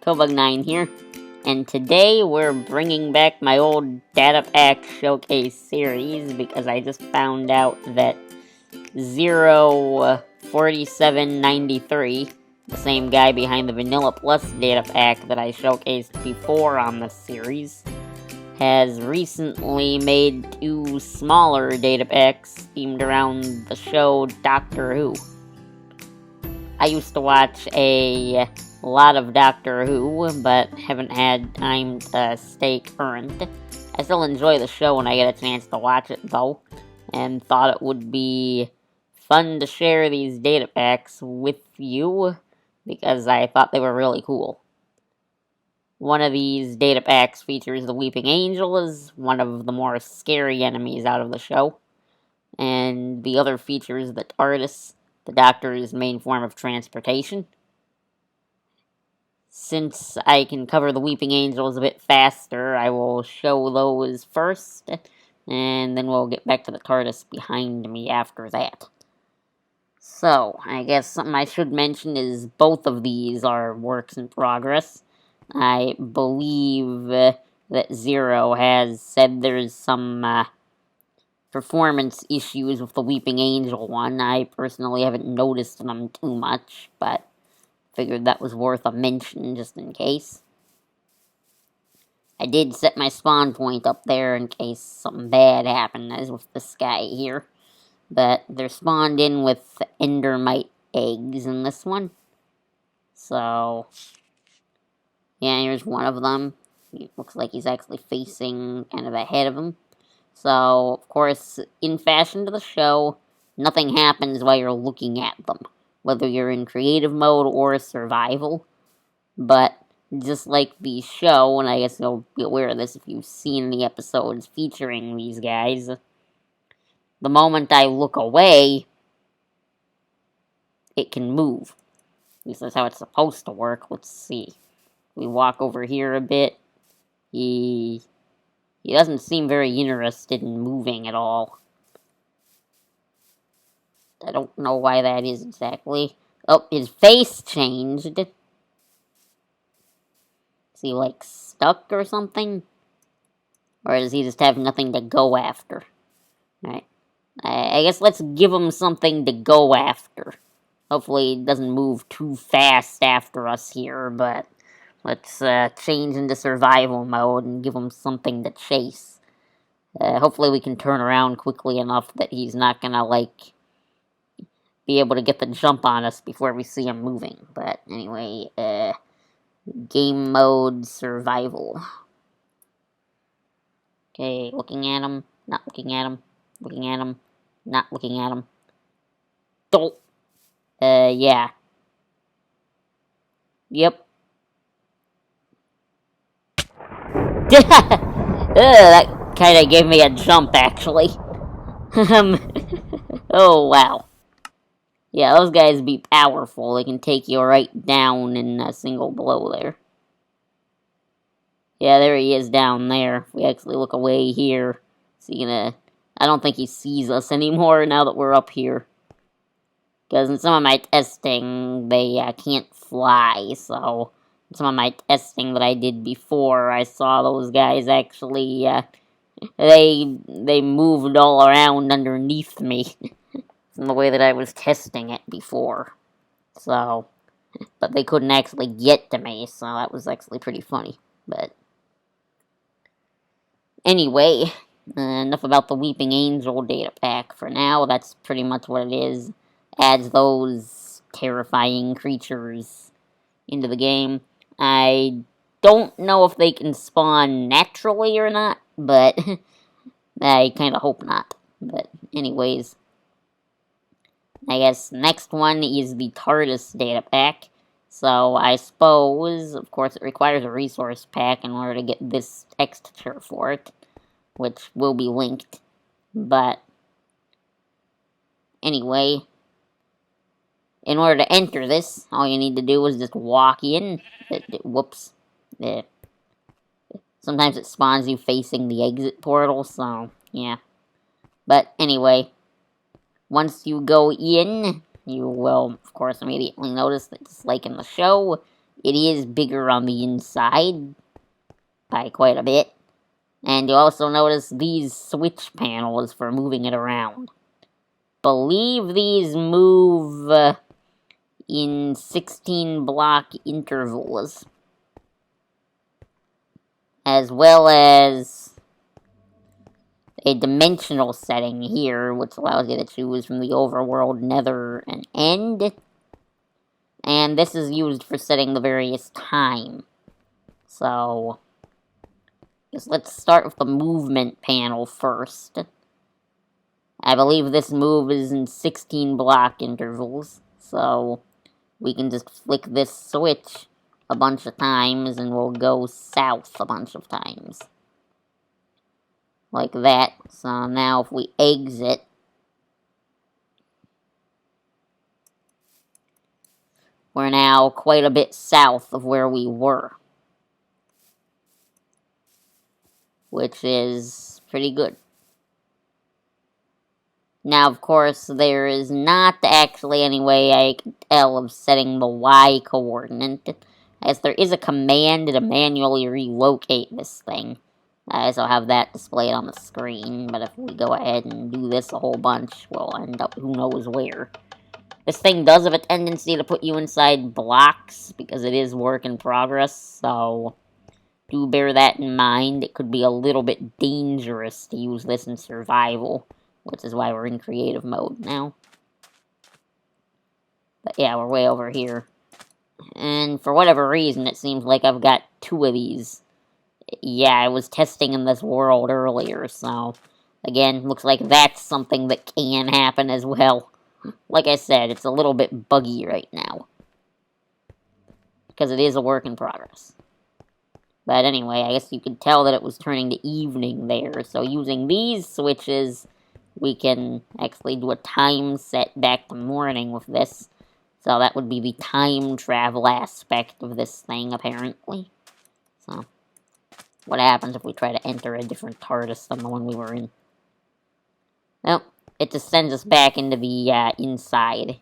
Kobug9 here, and today we're bringing back my old Data Pack Showcase series because I just found out that 04793, the same guy behind the Vanilla Plus Data Pack that I showcased before on this series, has recently made two smaller data packs themed around the show Doctor Who. I used to watch a lot of Doctor Who, but haven't had time to stay current. I still enjoy the show when I get a chance to watch it, though, and thought it would be fun to share these data packs with you, because I thought they were really cool. One of these data packs features the Weeping Angel as one of the more scary enemies out of the show, and the other features the Tardis, the Doctor's main form of transportation. Since I can cover the Weeping Angels a bit faster, I will show those first, and then we'll get back to the TARDIS behind me after that. So, I guess something I should mention is both of these are works in progress. I believe that Zero has said there's some performance issues with the Weeping Angel one. I personally haven't noticed them too much, but figured that was worth a mention just in case. I did set my spawn point up there in case something bad happened, as with this guy here. But they're spawned in with endermite eggs in this one. So, yeah, here's one of them. It looks like he's actually facing kind of ahead of him. So, of course, in fashion to the show, nothing happens while you're looking at them, whether you're in creative mode or survival. But just like the show, and I guess you'll be aware of this if you've seen the episodes featuring these guys, the moment I look away, it can move. At least that's how it's supposed to work. Let's see. We walk over here a bit. He doesn't seem very interested in moving at all. I don't know why that is exactly. Oh, his face changed. Is he, like, stuck or something? Or does he just have nothing to go after? Alright. I guess let's give him something to go after. Hopefully it doesn't move too fast after us here, but let's change into survival mode and give him something to chase. Hopefully we can turn around quickly enough that he's not gonna, like, be able to get the jump on us before we see him moving. But anyway, game mode survival. Okay, looking at him, not looking at him, looking at him, not looking at him. Don't. Yeah. Yep. That kinda gave me a jump, actually. Oh, wow. Yeah, those guys be powerful. They can take you right down in a single blow there. Yeah, there he is down there. If we actually look away here, is he gonna... I don't think he sees us anymore now that we're up here. Because in some of my testing, they can't fly, so... In some of my testing that I did before, I saw those guys actually, they moved all around underneath me. In the way that I was testing it before. So... But they couldn't actually get to me, so that was actually pretty funny. But... Anyway, enough about the Weeping Angel data pack for now. That's pretty much what it is. Adds those terrifying creatures into the game. I don't know if they can spawn naturally or not, but I kind of hope not. But anyways, I guess next one is the TARDIS data pack. So I suppose, of course, it requires a resource pack in order to get this texture for it, which will be linked. But anyway, in order to enter this, all you need to do is just walk in. Whoops. Sometimes it spawns you facing the exit portal, so yeah. But anyway, once you go in, you will, of course, immediately notice that, just like in the show, it is bigger on the inside by quite a bit. And you also notice these switch panels for moving it around. Believe these move in 16 block intervals, as well as a dimensional setting here, which allows you to choose from the overworld, nether, and end. And this is used for setting the various time. So, let's start with the movement panel first. I believe this move is in 16 block intervals, so we can just flick this switch a bunch of times and we'll go south a bunch of times. Like that. So now if we exit, we're now quite a bit south of where we were, which is pretty good. Now, of course, there is not actually any way I can tell of setting the Y coordinate, as there is a command to manually relocate this thing. I also have that displayed on the screen, but if we go ahead and do this a whole bunch, we'll end up who knows where. This thing does have a tendency to put you inside blocks, because it is work in progress, so do bear that in mind. It could be a little bit dangerous to use this in survival, which is why we're in creative mode now. But yeah, we're way over here. And for whatever reason, it seems like I've got 2 of these. Yeah, I was testing in this world earlier, so again, looks like that's something that can happen as well. Like I said, it's a little bit buggy right now, because it is a work in progress. But anyway, I guess you could tell that it was turning to evening there, so using these switches, we can actually do a time set back to morning with this. So that would be the time travel aspect of this thing, apparently. So, what happens if we try to enter a different Tardis than the one we were in? Well, it just sends us back into the inside.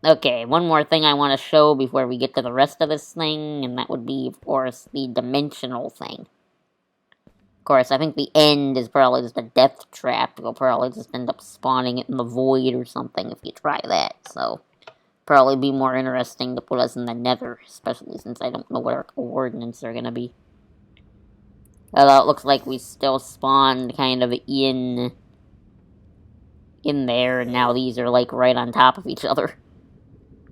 Okay, one more thing I want to show before we get to the rest of this thing, and that would be, of course, the dimensional thing. Of course, I think the end is probably just a death trap. You'll probably just end up spawning it in the void or something if you try that, so probably be more interesting to put us in the nether, especially since I don't know what our coordinates are going to be. Although it looks like we still spawned kind of in there, and now these are like right on top of each other.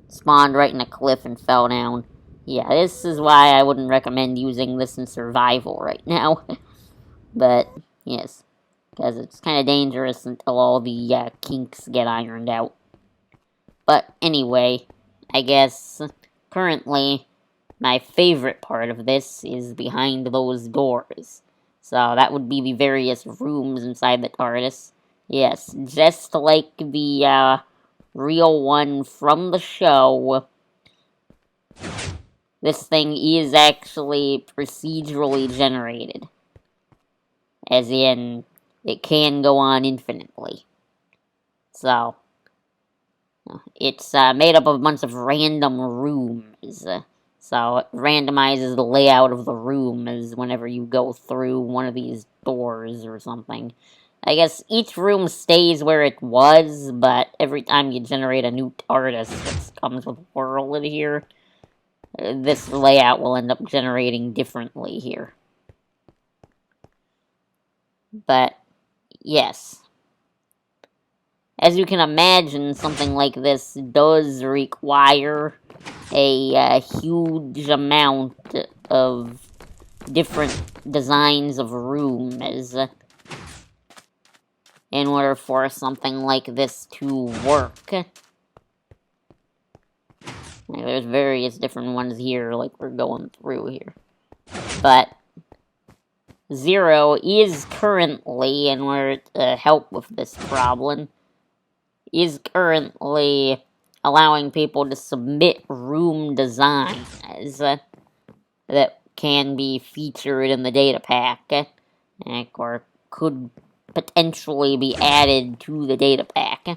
Spawned right in a cliff and fell down. Yeah, this is why I wouldn't recommend using this in survival right now. But, yes, because it's kind of dangerous until all the kinks get ironed out. But anyway, I guess currently my favorite part of this is behind those doors. So that would be the various rooms inside the Tardis. Yes, just like the real one from the show, this thing is actually procedurally generated. As in, it can go on infinitely. So, it's made up of a bunch of random rooms. So it randomizes the layout of the room as whenever you go through one of these doors or something. I guess each room stays where it was, but every time you generate a new Tardis that comes with world here, this layout will end up generating differently here. But, yes. As you can imagine, something like this does require a huge amount of different designs of rooms in order for something like this to work. There's various different ones here, like we're going through here. But Zero is currently, in order to help with this problem, is currently allowing people to submit room designs that can be featured in the data pack, or could potentially be added to the data pack.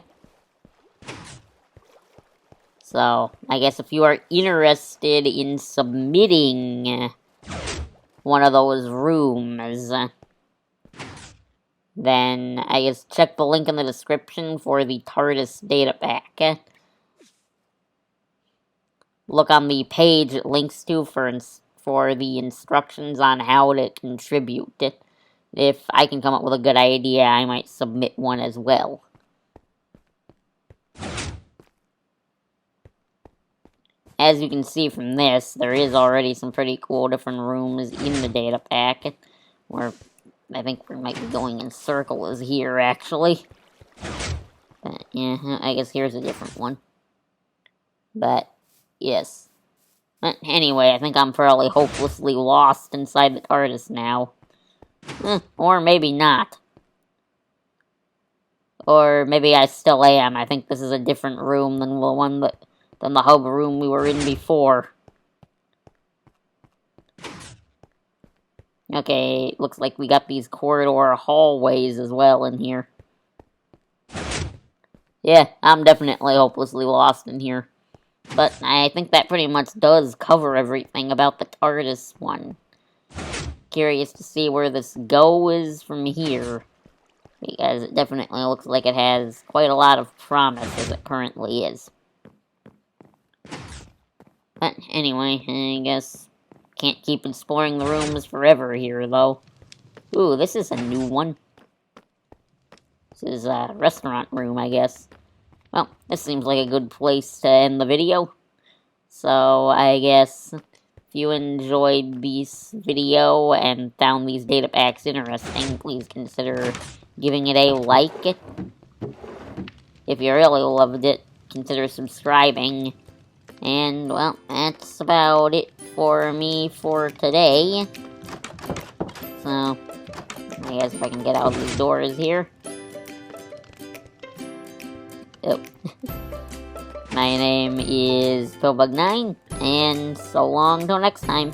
So, I guess if you are interested in submitting one of those rooms, then I guess check the link in the description for the Tardis data pack. Look on the page it links to for the instructions on how to contribute. If I can come up with a good idea, I might submit one as well. As you can see from this, there is already some pretty cool different rooms in the data pack. Where I think we might be going in circles here, actually. But, yeah, I guess here's a different one. But, yes. But anyway, I think I'm probably hopelessly lost inside the Tardis now. Or maybe not. Or maybe I still am. I think this is a different room than the hub room we were in before. Okay, looks like we got these corridor hallways as well in here. Yeah, I'm definitely hopelessly lost in here. But I think that pretty much does cover everything about the Tardis one. Curious to see where this goes from here. Because it definitely looks like it has quite a lot of promise as it currently is. But anyway, I guess can't keep exploring the rooms forever here, though. Ooh, this is a new one. This is a restaurant room, I guess. Well, this seems like a good place to end the video. So, I guess if you enjoyed this video and found these data packs interesting, please consider giving it a like. If you really loved it, consider subscribing. And, well, that's about it for me for today. So, I guess if I can get out these doors here. Oh. My name is Tobug9, and so long till next time.